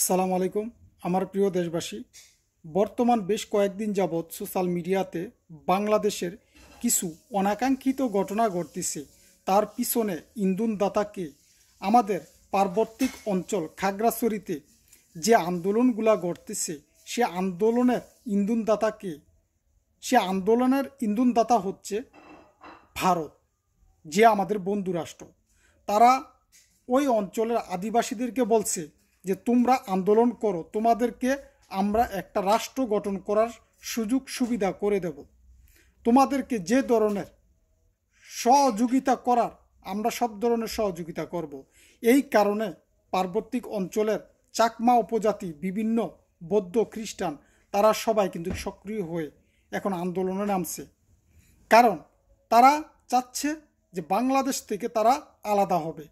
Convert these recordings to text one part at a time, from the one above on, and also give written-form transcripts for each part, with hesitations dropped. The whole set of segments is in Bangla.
আসসালামু আলাইকুম আমার প্রিয় দেশবাসী। বর্তমান বেশ কয়েকদিন যাবৎ সোশ্যাল মিডিয়াতে বাংলাদেশের কিছু অনাকাঙ্ক্ষিত ঘটনা ঘটতেছে। তার পিছনে ইন্ধনদাতাকে আমাদের পার্বত্যিক অঞ্চল খাগড়াছড়িতে যে আন্দোলনগুলা ঘটতেছে সে আন্দোলনের ইন্ধনদাতাকে সে আন্দোলনের ইন্ধনদাতা হচ্ছে ভারত, যে আমাদের বন্ধু রাষ্ট্র। তারা ওই অঞ্চলের আদিবাসীদেরকে বলছে যে তোমরা আন্দোলন করো, তোমাদেরকে আমরা একটা রাষ্ট্র গঠন করার সুযোগ সুবিধা করে দেব, তোমাদেরকে যে ধরনের সহযোগিতা করার আমরা সব ধরনের সহযোগিতা করব। এই কারণে পার্বত্যিক অঞ্চলের চাকমা উপজাতি, বিভিন্ন বৌদ্ধ, খ্রিস্টান, তারা সবাই কিন্তু সক্রিয় হয়ে এখন আন্দোলনে নামছে। কারণ তারা চাচ্ছে যে বাংলাদেশ থেকে তারা আলাদা হবে।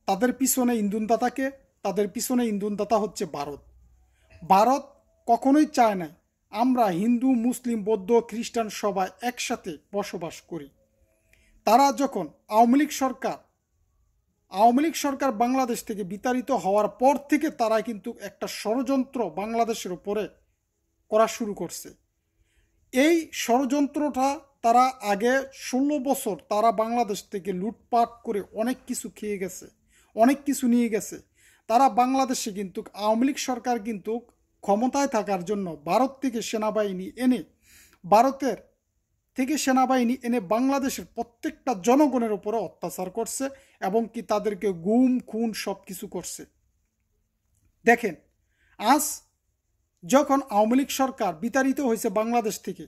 তাদের পিছনে ইন্ধনদাতা হচ্ছে ভারত। ভারত কখনোই চায় না আমরা হিন্দু, মুসলিম, বৌদ্ধ, খ্রিস্টান সবাই একসাথে বসবাস করি। তারা যখন আওয়ামী লীগ সরকার বাংলাদেশ থেকে বিতাড়িত হওয়ার পর থেকে তারা কিন্তু একটা ষড়যন্ত্র বাংলাদেশের উপরে করা শুরু করছে। এই ষড়যন্ত্রটা তারা আগে 16 বছর তারা বাংলাদেশ থেকে লুটপাট করে অনেক কিছু খেয়ে গেছে, অনেক কিছু নিয়ে গেছে। তারা বাংলাদেশে কিন্তু আওয়ামী লীগ সরকার কিন্তু ক্ষমতায় থাকার জন্য ভারত থেকে সেনাবাহিনী এনে বাংলাদেশের প্রত্যেকটা জনগণের উপরে অত্যাচার করছে এবং কি তাদেরকে গুম খুন সব কিছু করছে। দেখেন, আজ যখন আওয়ামী লীগ সরকার বিতাড়িত হয়েছে বাংলাদেশ থেকে,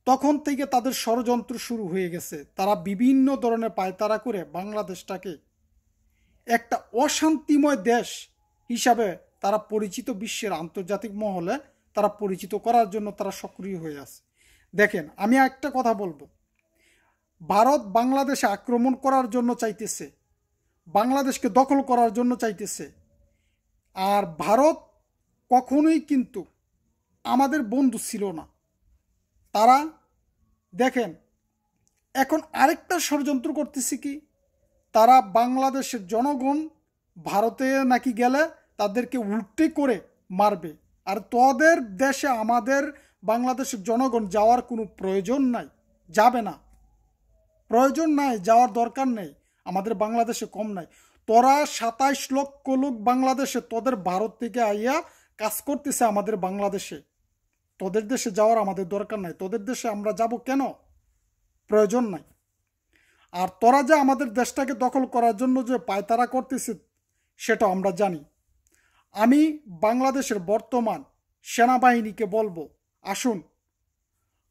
তখন থেকে তাদের ষড়যন্ত্র শুরু হয়ে গেছে। তারা বিভিন্ন ধরনের পায়তারা করে বাংলাদেশটাকে একটা অশান্তিময় দেশ হিসাবে তারা পরিচিত, বিশ্বের আন্তর্জাতিক মহলে তারা পরিচিত করার জন্য তারা সক্রিয় হয়ে আছে। দেখেন, আমি একটা কথা বলবো, ভারত বাংলাদেশে আক্রমণ করার জন্য চাইতেছে, বাংলাদেশকে দখল করার জন্য চাইতেছে। আর ভারত কখনোই কিন্তু আমাদের বন্ধু ছিল না। তারা দেখেন এখন আরেকটা ষড়যন্ত্র করতেছে কি, তারা বাংলাদেশের জনগণ ভারতে নাকি গেলে তাদেরকে উল্টে করে মারবে। আর তোদের দেশে আমাদের বাংলাদেশের জনগণ যাওয়ার কোনো প্রয়োজন নাই, যাবে না, প্রয়োজন নাই, যাওয়ার দরকার নেই। আমাদের বাংলাদেশে কম নাই। তোরা 27 লক্ষ লোক বাংলাদেশে তোদের ভারত থেকে আইয়া কাজ করতেছে আমাদের বাংলাদেশে। তোদের দেশে যাওয়ার আমাদের দরকার নাই, তোদের দেশে আমরা যাব কেন, প্রয়োজন নাই। আর তোরা যে আমাদের দেশটাকে দখল করার জন্য যে পায়তারা করতেছে সেটা আমরা জানি। আমি বাংলাদেশের বর্তমান সেনাবাহিনীকে বলবো, আসুন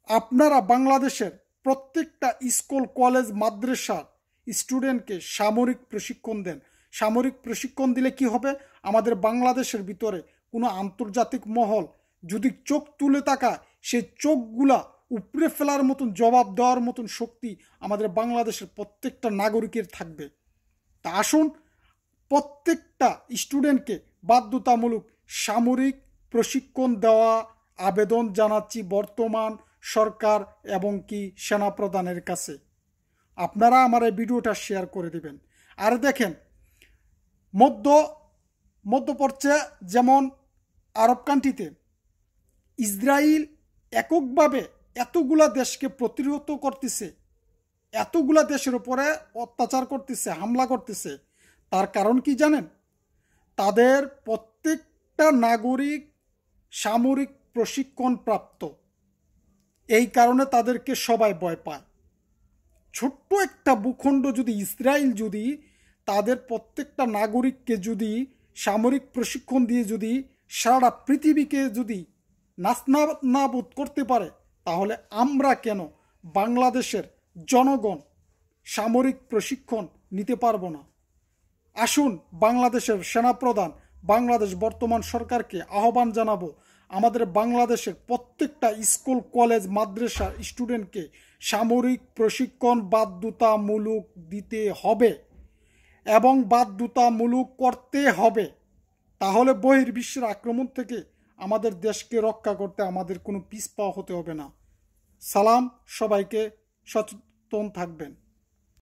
আপনারা বাংলাদেশের প্রত্যেকটা স্কুল, কলেজ, মাদ্রাসার স্টুডেন্টকে সামরিক প্রশিক্ষণ দেন। সামরিক প্রশিক্ষণ দিলে কি হবে, আমাদের বাংলাদেশের ভিতরে কোনো আন্তর্জাতিক মহল যদি চোখ তুলে তাকায়, সেই চোখগুলা উপড়ে ফেলার মতন, জবাব দেওয়ার মতন শক্তি আমাদের বাংলাদেশের প্রত্যেকটা নাগরিকের থাকবে। তা আসুন প্রত্যেকটা স্টুডেন্টকে বাধ্যতামূলক সামরিক প্রশিক্ষণ দেওয়া আবেদন জানাচ্ছি বর্তমান সরকার এবং কি সেনাপ্রধানের কাছে। আপনারা আমার এই ভিডিওটা শেয়ার করে দিবেন। আর দেখেন, মধ্যপ্রাচ্যে যেমন আরব কান্ট্রিতে ইসরায়েল এককভাবে এতগুলা দেশকে প্রতিহত করতেছে, এতগুলা দেশের উপরে অত্যাচার করতেছে, হামলা করতেছে। তার কারণ কি জানেন? তাদের প্রত্যেকটা নাগরিক সামরিক প্রশিক্ষণ প্রাপ্ত, এই কারণে তাদেরকে সবাই ভয় পায়। ছোট্ট একটা ভূখণ্ড যদি ইসরায়েল যদি তাদের প্রত্যেকটা নাগরিককে যদি সামরিক প্রশিক্ষণ দিয়ে যদি সারা পৃথিবীকে যদি নাস্তানাবুদ করতে পারে, তাহলে আমরা কেন বাংলাদেশের জনগণ সামরিক প্রশিক্ষণ নিতে পারবো না? আসুন বাংলাদেশের সেনাপ্রধান, বাংলাদেশ বর্তমান সরকারকে আহ্বান জানাবো, আমাদের বাংলাদেশের প্রত্যেকটা স্কুল, কলেজ, মাদ্রাসার স্টুডেন্টকে সামরিক প্রশিক্ষণ বাধ্যতামূলক দিতে হবে এবং বাধ্যতামূলক করতে হবে। তাহলে বহির্বিশ্বের আক্রমণ থেকে আমাদের দেশকে রক্ষা করতে আমাদের কোনো পিছপা হতে হবে না। সালাম, সবাইকে সচেতন থাকবেন।